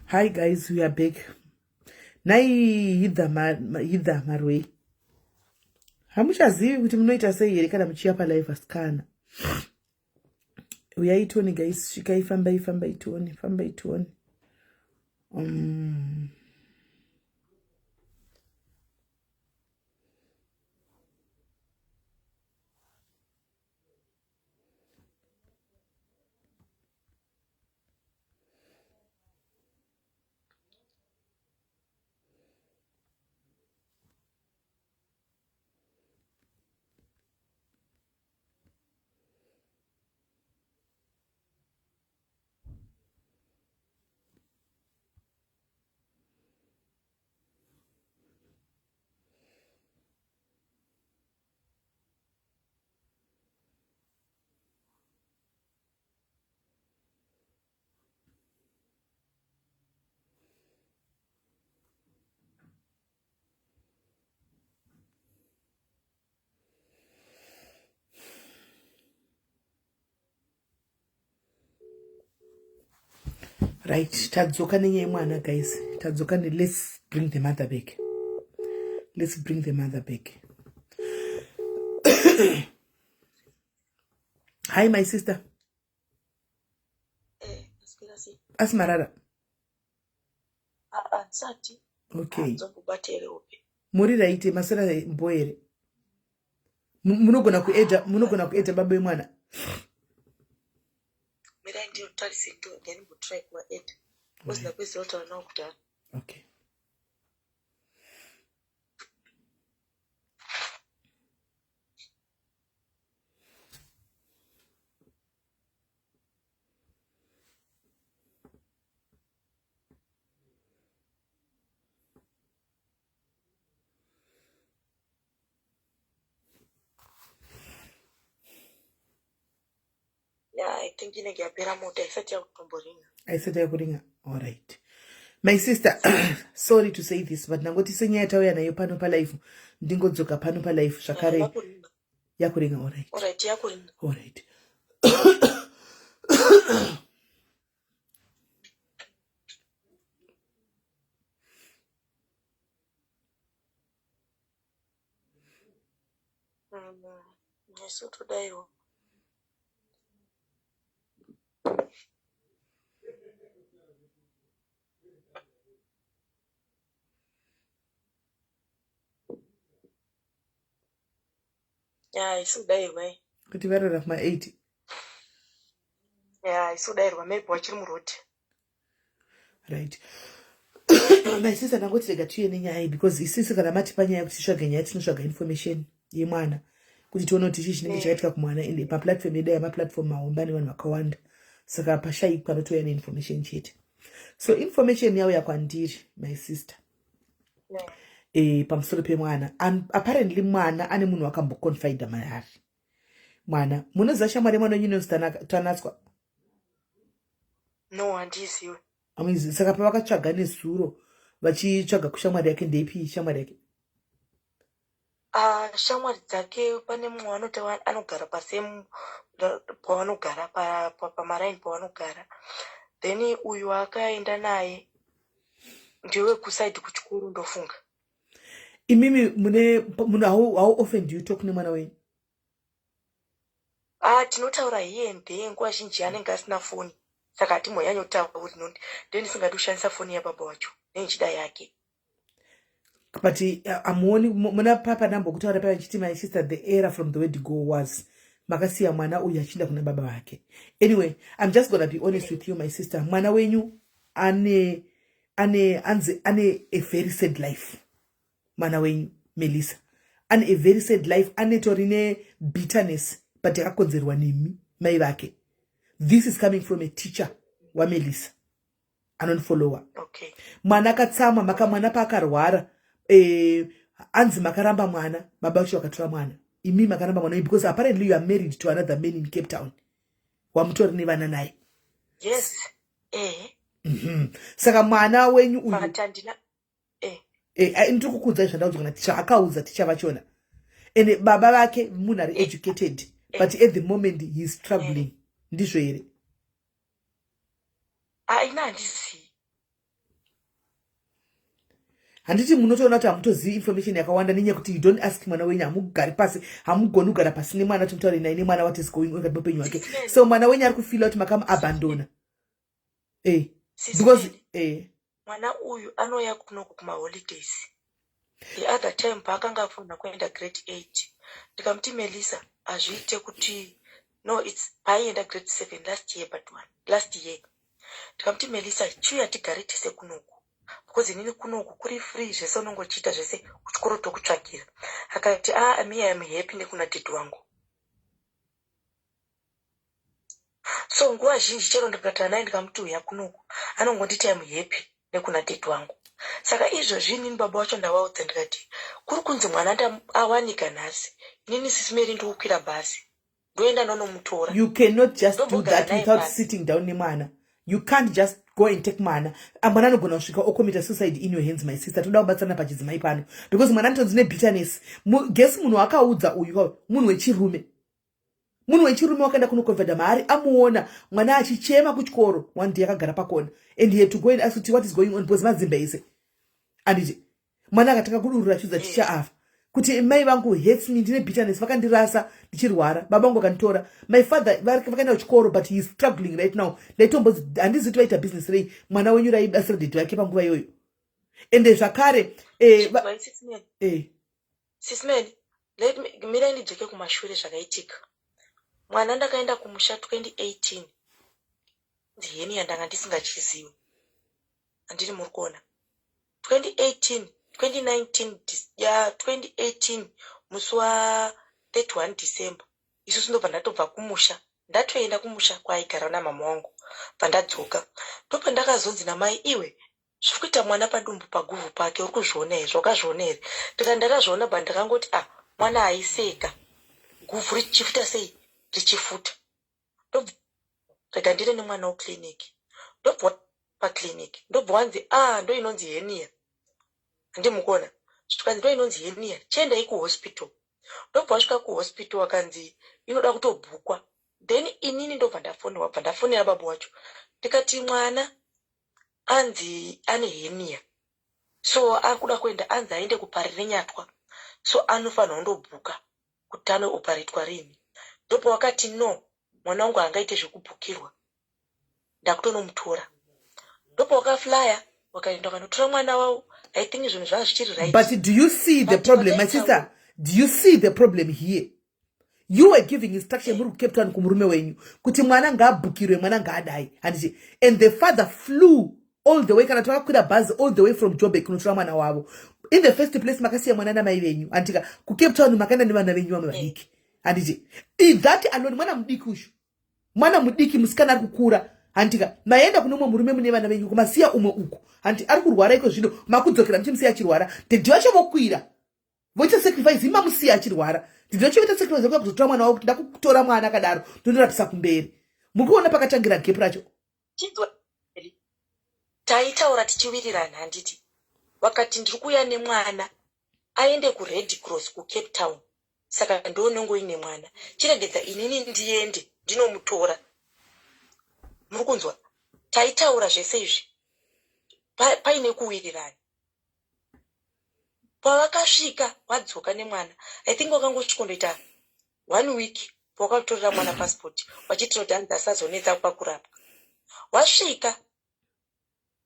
Hi guys, we are back. Nai hidha marwe. Hamuchazivi kuti munoita sei here kana muchiya palive asikana. Uyai toni guys, shikai fambai toni. Right, tadzoka nenyaya yemwana guys. Tadzoka let's bring the mother back. Hi my sister. Asmarara. Okay. Muri raite masera mboere. Munogona kuedha baba yemwana. Okay. I think you get better more. I said I would. All right. My sister, sorry to say this, but nangoti senya tawe na yopano pa life. Ndingo dzoka pano pa life shakare. Yakuringa. All right. Yakuringa. All right. So today. Yeah, I saw that way. But you better have my 80. Yeah, I saw that way. Maybe watching road. Right. My sister nangoti legatuye nenyaya because isisi kana mati panyaya kuti tishwagenya tinosvaga information yemwana kuti tione kuti chichi chinenge chaitika kumwana ende paplatform yedu yamaplatform maombani vanhu vakawanda saka pashayikwa panotouya neinformation chete. So information yauya kwandiri my sister. Pamusoro pemwana apparently mwana ane munhu wakamboconfida maari. Mwana munoziva shamwari yemwana wenyu inonzi Tanatswa? No, handiziwe. Saka pavakatsvaga nezuro vachitsvaga kushamwari yake ndeipi shamwari yake? Shamwari dzake pane mumwe anoti anogara pasemu pavanogara pamaraini pavanogara. Then uyu akaenda naye ndiwe kusaidi kuchikuru ndofunga. Imimi how often do you talk nemwana wenyu? Tinotaura here and there nguva zhinji anenge asina foni. Saka hatimboyanyo kutaura kuti ndeni singadi kushandisa foni yababa wacho nenchida yake. But amuoni muna papa nambo kutaura paya chiti my sister the era from the word go was makasiya mwana uyu achinda kuna baba wake. Anyway, I'm just gonna be honest with you my sister. Mwana wenyu ane a very sad life. Mwana wenyu Melissa ane a very sad life, ane torine bitterness but yakakonzerwa nemi mai vake. This is coming from a teacher wa Melissa anonfollower. Okay. Mwana katsama maka mwana pakarwara anzi makaramba mwana baba vacho vakatora mwana. Imi makaramba mwana because apparently you are married to another man in Cape Town. Wamutori nevana naye. Yes. Saka mwana wenyu uyu Fatandina ndiri kukudza zvandaudzwa kana ticha akaudza ticha vachona and baba vake munhu ari educated but at the moment he is struggling. Ndizvo here? Aina handizii. Handiti munotoona kuti hamutozivi information yakawanda nenyaya kuti you don't ask mwana wenyu, hamugari pasi, hamugoni kugara pasi nemwana tomutaure naye nemwana what is going on kati mupenyu wake. So mwana wenyu ari kufila kuti makamuabandona. Because mwana uyu anouya kunoku kumaholidays. The other time paakanga afuna kuenda grade 8 ndikamuti Melissa azviite kuti no it's paienda grade 7 last year ndikamuti Melissa chiuya tigare tese kunoku because inini kunoku kuri free zvese unongochiita zvese kuchikoro tokutsvagira. Akati me I am happy nekuna dad wangu. So nguva zhinji chero ndikataura naye ndikamuti uya kunoku anongonditi I am happy nekuna dad wangu. Saka izvozvi inini baba wacho ndavaudza ndikati kuri kunzi mwana awanika nhasi inini SIS MELLY ndokukwira bhazi ndoenda ndonomutora. You cannot just do that without sitting down nemwana. You can't just go and take mwana. Mwana anogona kusvika ocommit suicide in your hands, my sister. Toda kubatsana pachidzimai pano because mwana anotonzi nebitterness. Guess munhu akaudza uyu munhu wechirume. Munhu wechirume wakaenda kunokonvhadha mari amuona mwana achichema kuchikoro one day akagara pakona and he had to go and ask what is going on because madzimba ese. Anditi mwana akataka kudurura chiudza chicha afa kuti mai vangu hates me ndine bitterness vakandirasa ndichirwara baba vangu akanditora. My father vakaenda kuchikoro but he is struggling right now. Ndaitombozi handizi toita business rei mwana wenyu raibasira dheto yake panguva iyoyo ende zvakare SIS MELLY mirai ndidzoke kumashure zvakaitika. Mwana ndakaenda kumusha 2018 ndiheni yandanga ndisingachizivi handiri muri kuona. 2018 musi wa 31 December isusu ndobva ndatobva kumusha ndatoenda kumusha kwaaigara namama wangu pandadzoka ndopa ndakazonzi namai iwe zviri kuita mwana padumbu paguvhu pake uri kuzviona here wakazviona here ndakazviona ba ndakangoti mwana haiseka guvhu richifuta sei richifuta ndobva rega ndire nemwana wecliniki ndobva pacliniki ndobva wanzi ndo inonzi henia handimukona zvikanzi ndo inonzi henia chiendai kuhospital ndobva wasvika kuhospital wakanzi inoda kutobhukwa then inini ndobva ndafonera baba wacho ndikati mwana anzi ane henia so ari kuda kuenda anzi aende kuparire nyatwa so anofanira kundobhuka kuti anoparetwa rini. Ndobva wakati no mwana wangu haangaite zvekubhukirwa ndakutonomutora. Ndobva wakaflya wakaenda wakanotora mwana wavo. I think zvinhu zvanga zvichiri right. But do you see the problem, my sister? Do you see the problem here? You were giving instruction muri Cape Town kumurume wenyu kuti mwana ngaabhukirwe mwana ngaadai handiti and the father flew all the way kana takakwira bus all the way from Joburg kunotora mwana wavo. In the first place makasiya mwana namai venyu handika ku Cape Town makaenda nevana venyu vamwe vadiki handiti that alone mwana mudiki ushu mwana mudiki musikana ari kukura handika maenda kuno mumwe murume mune vana venyu kumasiya umwe uku hanti ari kurwara iko zvino makudzokera muchimusiya achirwara ndidhi vacho vokwira voita sacrifice imamusiya achirwara ndidhi vacho voita sacrifice vokuda kuzotora mwana wavo kuti ndakutora mwana akadaro ndondoratisa kumberi mukuona pakatangira gap racho taitaura tichiwirirana handiti wakati ndiri kuuya nemwana aende kuRed Cross kuCape Town saka ndonongoine mwana chiregedza inini ndiende ndinomutora. Muri kunzwa taitaura zvese izvi paine kuwirirana. Pavakasvika wadzoka nemwana I think wakangochikondoita 1 week pawakatorera mwana passport wachitira kuti hanzi asazonetsa pakurapwa. Wasvika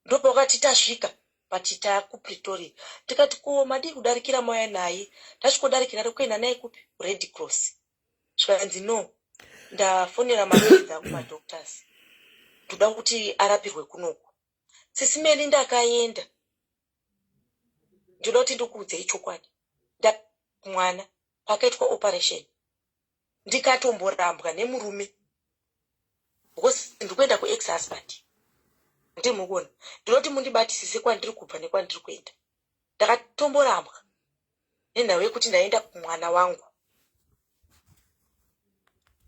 ndopa wakati tasvika but taakuPretoria tikati ko madi kudarikira mauya naye ndachikodarikira rekuenda naye kupi Red Cross zvikanzi no ndafonera maredza kumadoctors toda kuti arapirwe kunoku. SIS MELLY ndakaenda ndoda kuti ndikuudzei chokwadi mwana pakaitwa operation ndikatomborambwa nemurume because ndikuenda kuex husband ndimukona ndinoti mundibatisise kwandiri kubva nekwandiri kuenda ndakatomborambwa nenhau yekuti ndaenda kumwana wangu.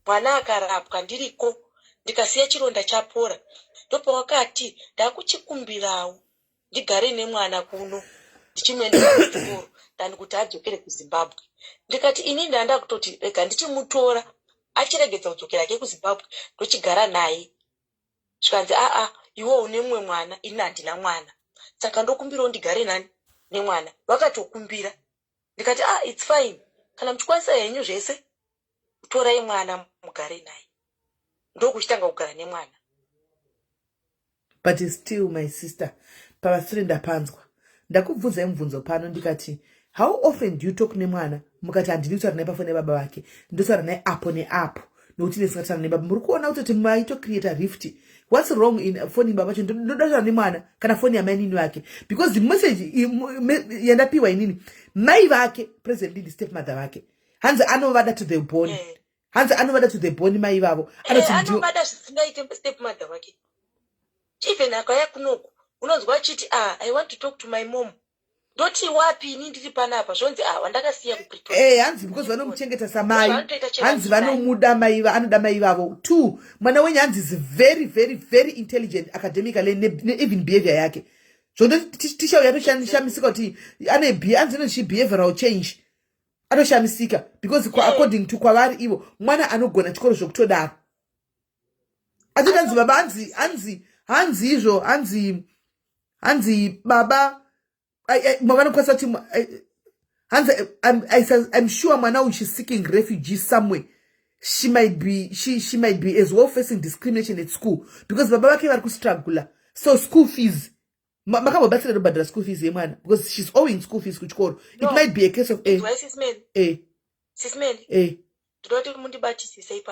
Mwana akarapwa ndiriko ndikasiya chironda chapora ndopa wakati ndakuchikumbirawo ndigare nemwana kuno ndichimuendesa kuchikoro dani kuti adzokere kuZimbabwe. Ndikati ini ndanda kutoti rega ndichimutora achiregedza kudzokera ke kuZimbabwe ndochigara naye. Zvikanzi iwo une mumwe mwana ini handina mwana, saka ndokumbirawo ndigare nani nemwana. Vakatokumbira. Ndikati it's fine, kana muchikwanisa henyu zvese torai mwana mugare naye. Ndokuchitanga kugara nemwana. But still, my sister, pavasire ndapanzwa. Ndakubvunza mubvunzo pano ndikati, how often do you talk nemwana? Mukati handini kutaura naye pafoni yababa vake. Ndotaura naye apo neapo. Nokuti ndisingataura nebaba. Muri kuona kuti maito create a rift. What's wrong in phone baba vacho? Ndotaura nemwana kana phone yamai nini wake. Because the message yandapiwa inini. Mai vake presently the stepmother vake. Hanzi anovada to the bone. Hanzi anovada to the bone mai vavo. Anovada zvisingaite stepmother vake. Even akaya kunoku unonzwa chiti I want to talk to my mom. Ndoti wapi ini ndiri panapa zvonzi wandakasiya kuPretoria. Hanzi because vanomuchengeta samai. Hanzi vanomuda mai anoda mai vavo. 2, mwana wenyu hanzi is very very very intelligent academically even behavior yake. Zvondo tisha yatoshamisika kuti hanzi behavioral change. Anoshamisika because according to kwavari ivo mwana anogona chikoro zvokutodaro. Ati hanzi baba hanzi izvo hanzi baba I'm sure Mwana, when she's seeking refuge somewhere, she might be as well facing discrimination at school because baba vake vari kustruggle. So school fees, makababatsira dobhadhara school fees yemwana because she's owing school fees kuchikoro. It might be a case of Sis Melly. Ndinoti mundibatisise ipapo.